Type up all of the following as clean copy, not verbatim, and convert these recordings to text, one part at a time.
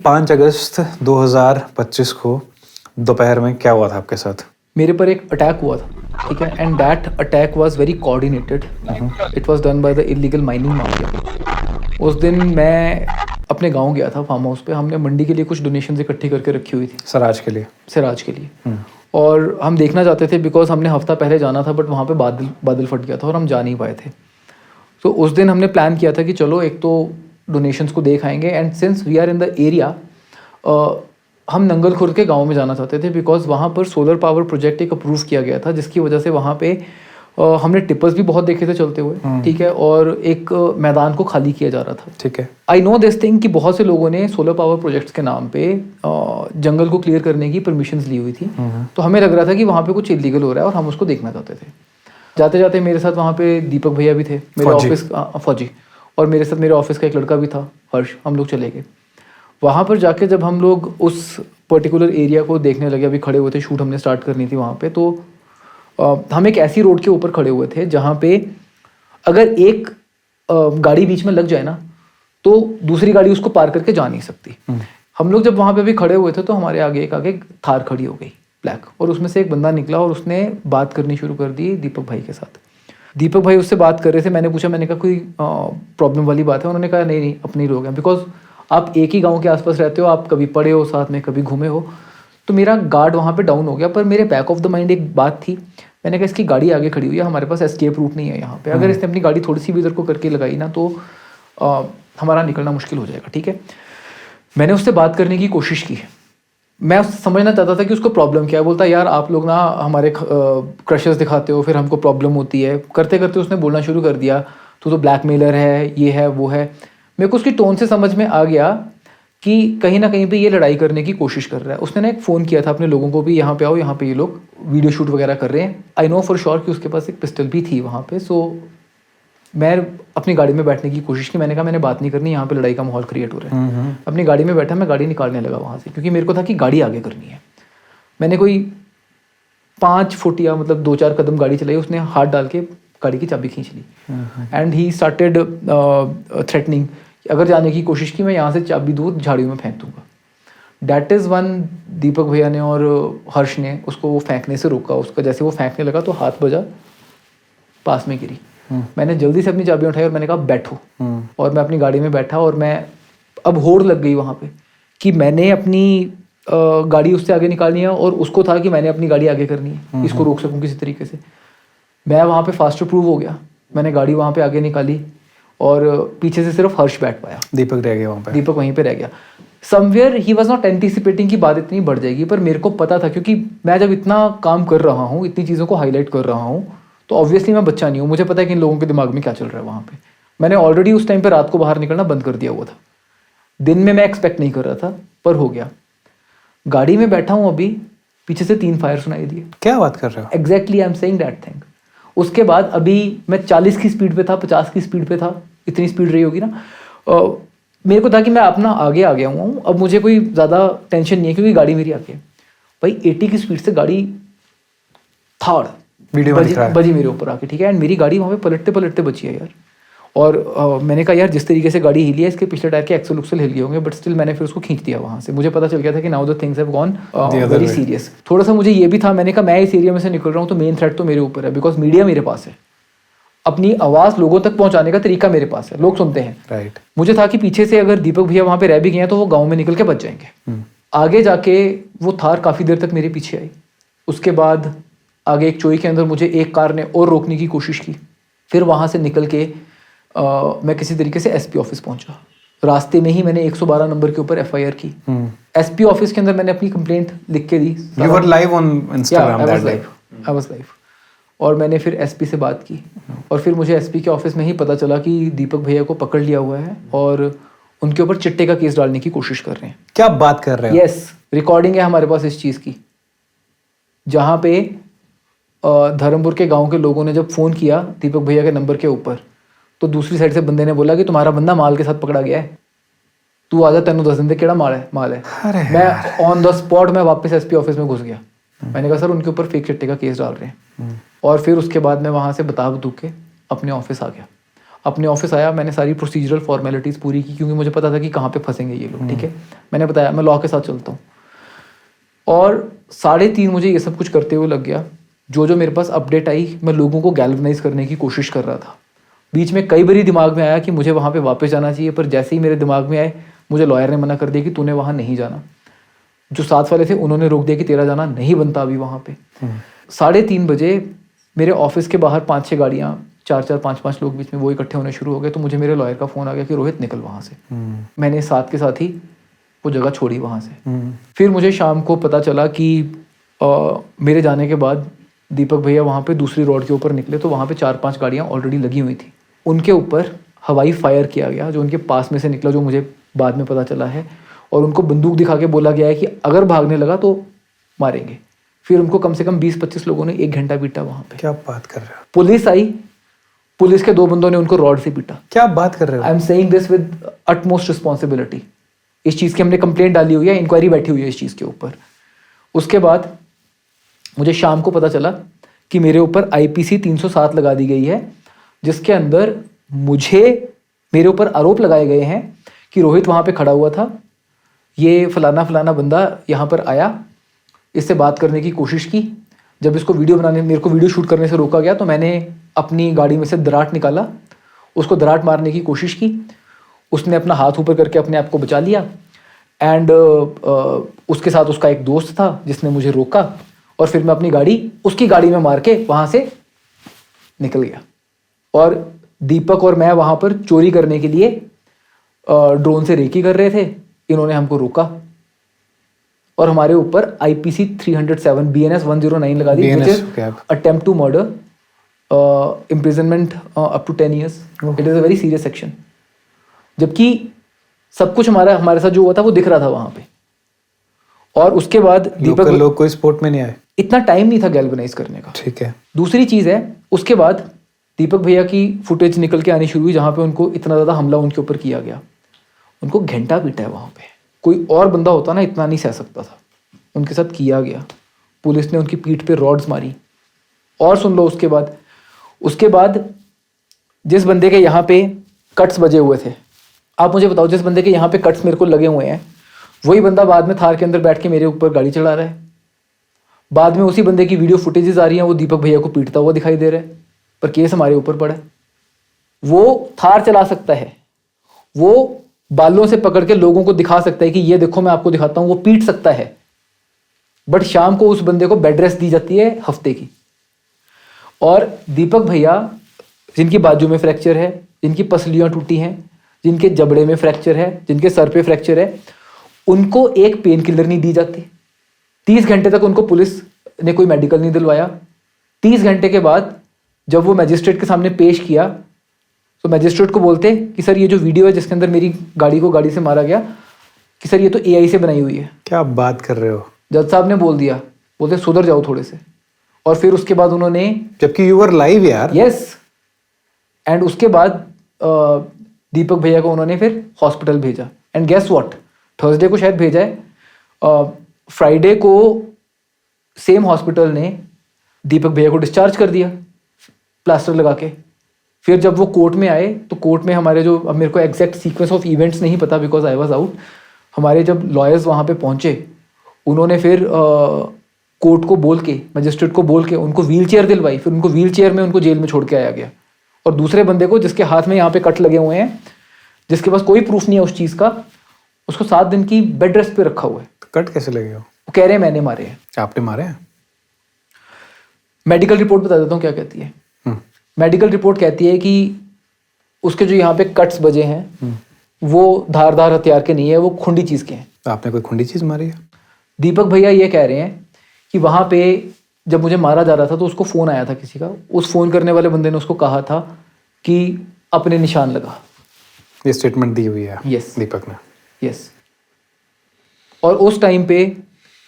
5 अगस्त 2025 को दोपहर में क्या हुआ था आपके साथ? मेरे पर एक अटैक हुआ था, ठीक है, and that attack was very coordinated. It was done by the illegal mining mafia. उस दिन मैं अपने गांव गया था फार्म हाउस पे. हमने मंडी के लिए कुछ डोनेशंस इकट्ठी करके रखी हुई थी सराज के लिए. सिराज के लिए. और हम देखना चाहते थे बिकॉज हमने हफ्ता पहले जाना था, बट वहाँ पे बादल फट गया था और हम जा नहीं पाए थे. तो उस दिन हमने प्लान किया था कि चलो एक तो डोनेशंस को देख आएंगे, and since we are in the area, हम नंगल खुर्द के गांव में जाना चाहते थे बिकॉज वहाँ पर सोलर पावर प्रोजेक्ट एक अप्रूव किया गया था, जिसकी वजह से वहाँ पे हमने टिपर्स भी बहुत देखे थे चलते हुए, ठीक है, और एक मैदान को खाली किया जा रहा था. ठीक है. आई नो दिस थिंग कि बहुत से लोगों ने सोलर पावर प्रोजेक्ट्स के नाम पे जंगल को क्लियर करने की परमिशंस ली हुई थी. तो हमें लग रहा था कि वहाँ पे कुछ इलीगल हो रहा है और हम उसको देखना चाहते थे. जाते जाते मेरे साथ वहाँ पे दीपक भैया भी थे, मेरे ऑफिस फौजी, और मेरे साथ मेरे ऑफिस का एक लड़का भी था, हर्ष. हम लोग चले गए वहाँ पर. जाके जब हम लोग उस पर्टिकुलर एरिया को देखने लगे, अभी खड़े हुए थे, शूट हमने स्टार्ट करनी थी वहाँ पे, तो हम एक ऐसी रोड के ऊपर खड़े हुए थे जहाँ पे अगर एक गाड़ी बीच में लग जाए ना, तो दूसरी गाड़ी उसको पार करके जा नहीं सकती. हम लोग जब वहाँ पे अभी खड़े हुए थे तो हमारे आगे थार खड़ी हो गई ब्लैक, और उसमें से एक बंदा निकला और उसने बात करनी शुरू कर दी दीपक भाई के साथ. दीपक भाई उससे बात कर रहे थे. मैंने पूछा, मैंने कहा कोई प्रॉब्लम वाली बात है? उन्होंने कहा नहीं, अपने ही लोग हैं. बिकॉज आप एक ही गांव के आसपास रहते हो, आप कभी पढ़े हो साथ में, कभी घूमे हो. तो मेरा गार्ड वहाँ पे डाउन हो गया, पर मेरे बैक ऑफ द माइंड एक बात थी. मैंने कहा इसकी गाड़ी आगे खड़ी हुई है, हमारे पास एस्केप रूट नहीं है यहाँ पे. अगर इसने अपनी गाड़ी थोड़ी सी भी इधर को करके लगाई ना, तो हमारा निकलना मुश्किल हो जाएगा, ठीक है. मैंने उससे बात करने की कोशिश की. मैं उससे समझना चाहता था कि उसको प्रॉब्लम क्या है. बोलता यार आप लोग ना हमारे क्रशेस दिखाते हो, फिर हमको प्रॉब्लम होती है. करते करते उसने बोलना शुरू कर दिया, तू तो ब्लैकमेलर है, ये है वो है. मेरे को उसकी टोन से समझ में आ गया कि कहीं ना कहीं पे ये लड़ाई करने की कोशिश कर रहा है. उसने ना एक फ़ोन किया था अपने लोगों को भी, यहाँ पे आओ, यहाँ पे ये लोग वीडियो शूट वगैरह कर रहे हैं. आई नो फॉर श्योर कि उसके पास एक पिस्टल भी थी वहाँ पे. सो मैं अपनी गाड़ी में बैठने की कोशिश की. मैंने कहा मैंने बात नहीं करनी, यहाँ पे लड़ाई का माहौल क्रिएट हो रहा है. अपनी गाड़ी में बैठा, मैं गाड़ी निकालने लगा वहाँ से, क्योंकि मेरे को था कि गाड़ी आगे करनी है. मैंने कोई 5 फुट या मतलब 2-4 कदम गाड़ी चलाई. उसने हाथ डाल के गाड़ी की चाबी खींच ली, एंड ही स्टार्टेड थ्रेटनिंग. अगर जाने की कोशिश की, मैं यहाँ से चाबी दूर झाड़ियों में फेंक दूंगा. That is one. दीपक भैया ने और हर्ष ने उसको वो फेंकने से रोका. उसका जैसे वो फेंकने लगा तो हाथ बजा, पास में गिरी. मैंने जल्दी से अपनी चाबी उठाई और मैंने कहा बैठो. और मैं अपनी गाड़ी में बैठा, और मैं अब होड़ लग गई वहाँ पे कि मैंने अपनी गाड़ी उससे आगे निकालनी है, और उसको था कि मैंने अपनी गाड़ी आगे करनी है, इसको रोक सकूँ किसी तरीके से. मैं वहाँ पे फास्टर प्रूव हो गया. मैंने गाड़ी वहाँ पे आगे निकाली, और पीछे से सिर्फ हर्ष बैठ पाया. दीपक रह गया वहाँ पे. दीपक वहीं पे रह गया. Somewhere he was not anticipating कि बात इतनी बढ़ जाएगी, पर मेरे को पता था, क्योंकि मैं जब इतना काम कर रहा हूँ, इतनी चीज़ों को हाईलाइट कर रहा हूँ, तो ऑब्वियसली मैं बच्चा नहीं हूँ. मुझे पता है कि इन लोगों के दिमाग में क्या चल रहा है वहाँ पे. मैंने ऑलरेडी उस टाइम पे रात को बाहर निकलना बंद कर दिया हुआ था. दिन में मैं एक्सपेक्ट नहीं कर रहा था, पर हो गया. गाड़ी में बैठा हूँ अभी, पीछे से 3 फायर सुनाई दिए. क्या बात कर रहे हो? Exactly, I am saying that thing. उसके बाद अभी मैं 40 की स्पीड पे था, 50 की स्पीड पे था. इतनी स्पीड रही होगी ना. मेरे को था कि मैं अपना आगे आ गया हूँ, अब मुझे कोई ज़्यादा टेंशन नहीं है, क्योंकि गाड़ी मेरी आगे है. भाई 80 की स्पीड से गाड़ी थाड़ वीडियो बजी मेरे ऊपर आके, ठीक है. एंड मेरी गाड़ी वहाँ पे पलटते पलटते बची है यार. और मैंने कहा यार जिस तरीके से गाड़ी हिली है, इसके पिछले टायर के एक्सल उक्सल हिल गए होंगे, बट स्टिल मैंने फिर उसको खींच दिया वहाँ से. मुझे पता चल गया था कि now the things have gone very serious. थोड़ा सा मुझे ये भी था, मैंने कहा मैं इस एरिया में से निकल रहा हूँ तो मेन थ्रेट तो मेरे ऊपर है, बिकॉज मीडिया मेरे पास है, अपनी आवाज़ लोगों तक पहुँचाने का तरीका मेरे पास है, लोग सुनते हैं. राइट. मुझे था कि पीछे से अगर दीपक भैया वहाँ पे रह भी गए हैं तो वो गाँव में निकल के बच जाएंगे. आगे जाके वो थार काफ़ी देर तक मेरे पीछे आई. उसके बाद आगे एक चोई के अंदर मुझे एक कार ने और रोकने की कोशिश की. फिर वहाँ से निकल के मैं किसी तरीके से एसपी ऑफिस पहुंचा. रास्ते में ही मैंने 112 नंबर के ऊपर एफआईआर की. एसपी ऑफिस के अंदर मैंने अपनी कंप्लेंट लिख के दी. You were live on Instagram that day. I was live. और मैंने फिर एसपी से बात की, और फिर मुझे एसपी के ऑफिस में ही पता चला कि दीपक भैया को पकड़ लिया हुआ है और उनके ऊपर चिट्टे का केस डालने की कोशिश कर रहे हैं. क्या बात कर रहे हो? यस, रिकॉर्डिंग है हमारे पास इस चीज़ की, जहाँ पे धर्मपुर के गांव के लोगों ने जब फ़ोन किया दीपक भैया के नंबर के ऊपर, तो दूसरी साइड से बंदे ने बोला कि तुम्हारा बंदा माल के साथ पकड़ा गया है, तू आजा, तेनू दस दिन केड़ा माल है. मैं ऑन द स्पॉट मैं वापस एसपी ऑफिस में घुस गया. मैंने कहा सर उनके ऊपर फेक चिट्टे का केस डाल रहे हैं. और फिर उसके बाद मैं वहाँ से बता बतू के अपने ऑफिस आ गया. अपने ऑफिस आया, मैंने सारी प्रोसीजरल फॉर्मेलिटीज़ पूरी की क्योंकि मुझे पता था कि कहाँ पे फंसेंगे ये लोग, ठीक है। मैंने बताया मैं लॉ के साथ चलता हूँ, और 3:30 मुझे ये सब कुछ करते हुए लग गया। जो मेरे पास अपडेट आई, मैं लोगों को गैल्वनाइज करने की कोशिश कर रहा था। बीच में कई बारी दिमाग में आया कि मुझे वहाँ पे वापस जाना चाहिए, पर जैसे ही मेरे दिमाग में आए मुझे लॉयर ने मना कर दिया कि तूने वहाँ नहीं जाना। जो साथ वाले थे उन्होंने रोक दिया कि तेरा जाना नहीं बनता अभी वहाँ पे। 3:30 बजे मेरे ऑफिस के बाहर 5-6 गाड़ियाँ, 4-4, 5-5 लोग बीच में वो इकट्ठे होने शुरू हो गए। तो मुझे मेरे लॉयर का फ़ोन आ गया कि रोहित निकल वहाँ से। मैंने साथ के साथ ही वो जगह छोड़ी वहाँ से। फिर मुझे शाम को पता चला कि मेरे जाने के बाद दीपक भैया वहाँ पे दूसरी रोड के ऊपर निकले, तो वहाँ पे 4-5 गाड़ियाँ ऑलरेडी लगी हुई थी। उनके ऊपर हवाई फायर किया गया जो उनके पास में से निकला, जो मुझे बाद में पता चला है, और उनको बंदूक दिखा के बोला गया है कि अगर भागने लगा तो मारेंगे। फिर उनको कम से कम 20-25 लोगों ने 1 घंटा पीटा वहाँ पे। क्या बात कर रहे हो? पुलिस आई, पुलिस के 2 बंदों ने उनको रॉड से पीटा। क्या बात कर रहे हो? I am saying this with utmost responsibility. इस चीज़ की हमने कंप्लेंट डाली हुई है, इंक्वायरी बैठी हुई है इस चीज़ के ऊपर। उसके बाद मुझे शाम को पता चला कि मेरे ऊपर IPC 307 लगा दी गई है, जिसके अंदर मेरे ऊपर आरोप लगाए गए हैं कि रोहित वहाँ पे खड़ा हुआ था, ये फलाना फलाना बंदा यहाँ पर आया, इससे बात करने की कोशिश की। जब इसको मेरे को वीडियो शूट करने से रोका गया, तो मैंने अपनी गाड़ी में से दराट निकाला, उसको दराट मारने की कोशिश की। उसने अपना हाथ ऊपर करके अपने आप को बचा लिया। एंड उसके साथ उसका एक दोस्त था जिसने मुझे रोका, और फिर मैं अपनी गाड़ी उसकी गाड़ी में मार के वहाँ से निकल गया। और दीपक और मैं वहाँ पर चोरी करने के लिए ड्रोन से रेकी कर रहे थे। इन्होंने हमको रोका और हमारे ऊपर IPC 307 BNS 109 लगा दी, which is attempt to murder, imprisonment up to 10 years. It is a very serious section. जबकि सब कुछ हमारे साथ जो हुआ था वो दिख रहा था वहाँ पे। और उसके बाद दीपक लोग कोई स्पोर्ट में नहीं आए, इतना टाइम नहीं था गैल्वनाइज करने का। ठीक है। दूसरी चीज़ है, उसके बाद दीपक भैया की फुटेज निकल के आनी शुरू हुई जहाँ पे उनको इतना ज़्यादा हमला उनके ऊपर किया गया। उनको घंटा पीटा है वहाँ पे। कोई और बंदा होता ना इतना नहीं सह सकता था, उनके साथ किया गया। पुलिस ने उनकी पीठ पे रॉड्स मारी। और सुन लो, उसके बाद जिस बंदे के यहाँ पे कट्स बजे हुए थे, आप मुझे बताओ, जिस बंदे के यहाँ पे कट्स मेरे को लगे हुए हैं, वही बंदा बाद में थार के अंदर बैठ के मेरे ऊपर गाड़ी चला रहा है। बाद में उसी बंदे की वीडियो फुटेजेस आ रही हैं, वो दीपक भैया को पीटता हुआ दिखाई दे रहा है, पर केस हमारे ऊपर पड़ा है। वो थार चला सकता है, वो बालों से पकड़ के लोगों को दिखा सकता है कि ये देखो मैं आपको दिखाता हूँ, वो पीट सकता है, बट शाम को उस बंदे को बेड रेस्ट दी जाती है हफ्ते की। और दीपक भैया जिनकी बाजू में फ्रैक्चर है, जिनकी पसलियाँ टूटी हैं, जिनके जबड़े में फ्रैक्चर है, जिनके सर पे फ्रैक्चर है, उनको एक पेन किलर नहीं दी जाती। 30 घंटे तक उनको पुलिस ने कोई मेडिकल नहीं दिलवाया। 30 घंटे के बाद जब वो मैजिस्ट्रेट के सामने पेश किया, तो मैजिस्ट्रेट को बोलते कि सर ये जो वीडियो है जिसके अंदर मेरी गाड़ी को गाड़ी से मारा गया, कि सर ये तो AI से बनाई हुई है। क्या बात कर रहे हो? जज साहब ने बोल दिया, बोलते सुधर जाओ थोड़े से। और फिर उसके बाद उन्होंने, जबकि यू वर लाइव यार। यस। एंड उसके बाद दीपक भैया को उन्होंने फिर हॉस्पिटल भेजा। एंड गेस व्हाट, थर्सडे को शायद भेजा है, फ्राइडे को सेम हॉस्पिटल ने दीपक भैया को डिस्चार्ज कर दिया प्लास्टर लगा के। फिर जब वो कोर्ट में आए, तो कोर्ट में हमारे जो, अब मेरे को एग्जैक्ट सीक्वेंस ऑफ इवेंट्स नहीं पता बिकॉज आई वाज आउट, हमारे जब लॉयर्स वहाँ पे पहुँचे, उन्होंने फिर कोर्ट को बोल के, मजिस्ट्रेट को बोल के उनको व्हील चेयर दिलवाई। फिर उनको व्हील चेयर में उनको जेल में छोड़ के आया गया। और दूसरे बंदे को, जिसके हाथ में यहाँ पे कट लगे हुए हैं, जिसके पास कोई प्रूफ नहीं है उस चीज़ का, उसको 7 दिन की बेड रेस्ट पे रखा हुआ है। तो कट कैसे लगे हो? वो कह रहे हैं मैंने मारे हैं। आपने मारे हैं? मेडिकल रिपोर्ट बता देता हूँ क्या कहती है। मेडिकल रिपोर्ट कहती है कि उसके जो यहाँ पे कट्स बजे हैं वो धारदार हथियार के नहीं है, वो खुंडी चीज़ के हैं। तो आपने कोई खुंडी चीज़ मारी है? दीपक भैया ये कह रहे हैं कि वहाँ पे जब मुझे मारा जा रहा था तो उसको फ़ोन आया था किसी का। उस फ़ोन करने वाले बंदे ने उसको कहा था कि अपने निशान लगा। ये स्टेटमेंट दी हुई है Yes. दीपक ने। यस। और उस टाइम पे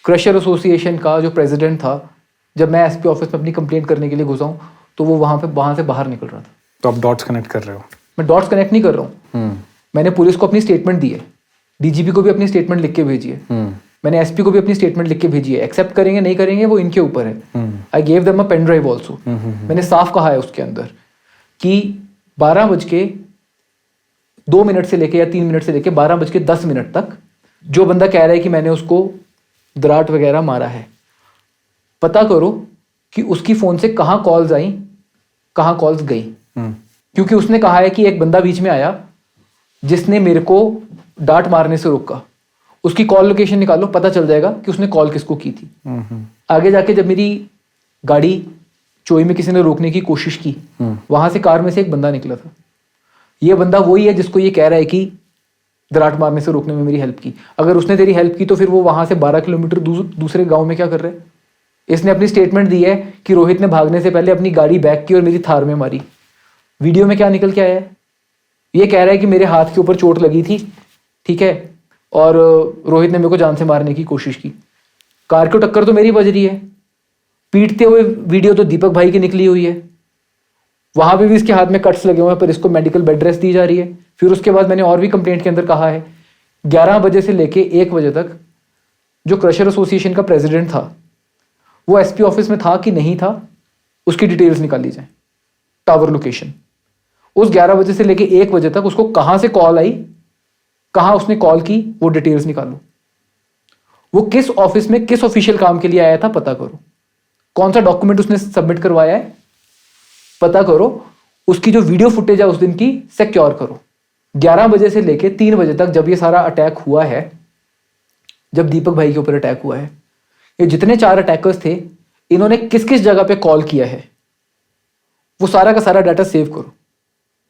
क्रशर एसोसिएशन का जो प्रेसिडेंट था, जब मैं SP ऑफिस में अपनी कंप्लेंट करने के लिए घुसा हूँ, तो वो वहाँ से बाहर निकल रहा था। तो आप डॉट्स कनेक्ट कर रहे हो? मैं डॉट्स कनेक्ट नहीं कर रहा हूँ। मैंने पुलिस को अपनी स्टेटमेंट दी है, DGP को भी अपनी स्टेटमेंट लिख के भेजी है, मैंने SP को भी अपनी स्टेटमेंट लिख के भेजी है। एक्सेप्ट करेंगे नहीं करेंगे वो इनके ऊपर है। I gave them a pen drive also. मैंने साफ कहा है उसके अंदर कि 12:02 से लेके या 3 मिनट से लेके 12:10 तक जो बंदा कह रहा है कि मैंने उसको दराट वगैरह मारा है, पता करो कि उसकी फ़ोन से कहाँ कॉल्स आई, कहाँ कॉल्स गई। क्योंकि उसने कहा है कि एक बंदा बीच में आया जिसने मेरे को डांट मारने से रोका। उसकी कॉल लोकेशन निकालो, पता चल जाएगा कि उसने कॉल किसको की थी। आगे जाके जब मेरी गाड़ी चोई में किसी ने रोकने की कोशिश की, वहां से कार में से एक बंदा निकला था। ये बंदा वही है जिसको ये कह रहा है कि दराट मारने से रोकने में मेरी हेल्प की। अगर उसने तेरी हेल्प की तो फिर वो वहां से 12 किलोमीटर दूसरे गांव में क्या कर रहा है? इसने अपनी स्टेटमेंट दी है कि रोहित ने भागने से पहले अपनी गाड़ी बैक की और मेरी थार में मारी। वीडियो में क्या निकल के आया है? ये कह रहा है कि मेरे हाथ के ऊपर चोट लगी थी, ठीक है, और रोहित ने मेरे को जान से मारने की कोशिश की। कार को टक्कर तो मेरी बज रही है। पीटते हुए वीडियो तो दीपक भाई की निकली हुई है। वहां पे भी इसके हाथ में कट्स लगे हुए हैं, पर इसको मेडिकल बेड रेस्ट दी जा रही है। फिर उसके बाद मैंने और भी कंप्लेंट के अंदर कहा है 11 बजे से लेके 1 बजे तक जो क्रशर एसोसिएशन का प्रेसिडेंट था वो एसपी ऑफिस में था कि नहीं था, उसकी डिटेल्स निकाली जाए, टावर लोकेशन। उस 11 बजे से लेके 1 बजे तक उसको कहां से कॉल आई, कहां उसने कॉल की, वो डिटेल्स निकालो। वो किस ऑफिस में किस ऑफिशियल काम के लिए आया था पता करो। कौन सा डॉक्यूमेंट उसने सबमिट करवाया है पता करो। उसकी जो वीडियो फुटेज है उस दिन की सिक्योर करो। 11 बजे से लेके 3 बजे तक जब ये सारा अटैक हुआ है, जब दीपक भाई के ऊपर अटैक हुआ है, ये जितने 4 अटैकर्स थे, इन्होंने किस किस जगह पे कॉल किया है, वो सारा का सारा डाटा सेव करो।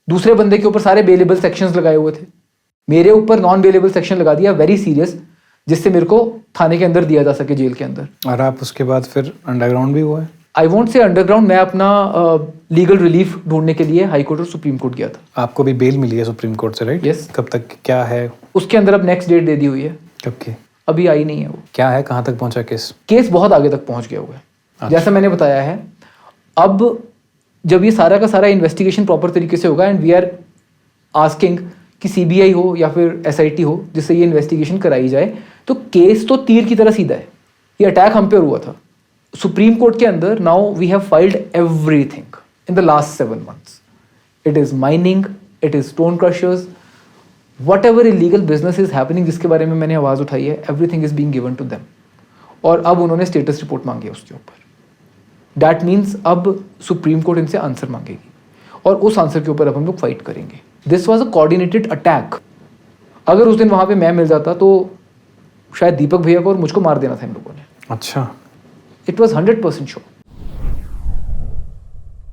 दूसरे बंदे के ऊपर सारे बेलेबल सेक्शंस लगाए हुए थे, मेरे ऊपर नॉन बेलेबल सेक्शन लगा दिया, वेरी सीरियस, जिससे मेरे को थाने के अंदर दिया जा सके, जेल के अंदर। और आप उसके बाद फिर अंडरग्राउंड भी हुआ है? आई वोंट से अंडरग्राउंड, मैं अपना लीगल रिलीफ ढूंढने के लिए हाई कोर्ट और सुप्रीम कोर्ट गया था। आपको भी बेल मिली है सुप्रीम कोर्ट से, राइट? Yes. कब तक क्या है उसके अंदर अब नेक्स्ट डेट दे दी हुई है। कब की? अभी आई नहीं है वो। क्या है, कहाँ तक पहुंचा केस? केस बहुत आगे तक पहुंच गया हुआ है। जैसा मैंने बताया है, अब जब ये सारा का सारा इन्वेस्टिगेशन प्रॉपर तरीके से होगा, एंड वी आर आस्किंग कि सीबीआई हो या फिर एसआईटी हो जिससे ये इन्वेस्टिगेशन कराई जाए, तो केस तो तीर की तरह सीधा है। ये अटैक हम पे हुआ था। सुप्रीम कोर्ट के अंदर now we have filed everything in the last 7 months. It is mining, it is stone crushers, whatever illegal business is happening जिसके बारे में मैंने आवाज़ उठाई है, everything is being given to them. और अब उन्होंने स्टेटस रिपोर्ट मांगी है उसके ऊपर। दैट मीन्स अब सुप्रीम कोर्ट इनसे आंसर मांगेगी और उस आंसर के ऊपर अब हम लोग फाइट करेंगे। This was a coordinated attack. अगर उस दिन वहां पे मैं मिल जाता तो शायद दीपक भैया को और मुझको मार देना था इन लोगों ने। अच्छा। It was 100% sure.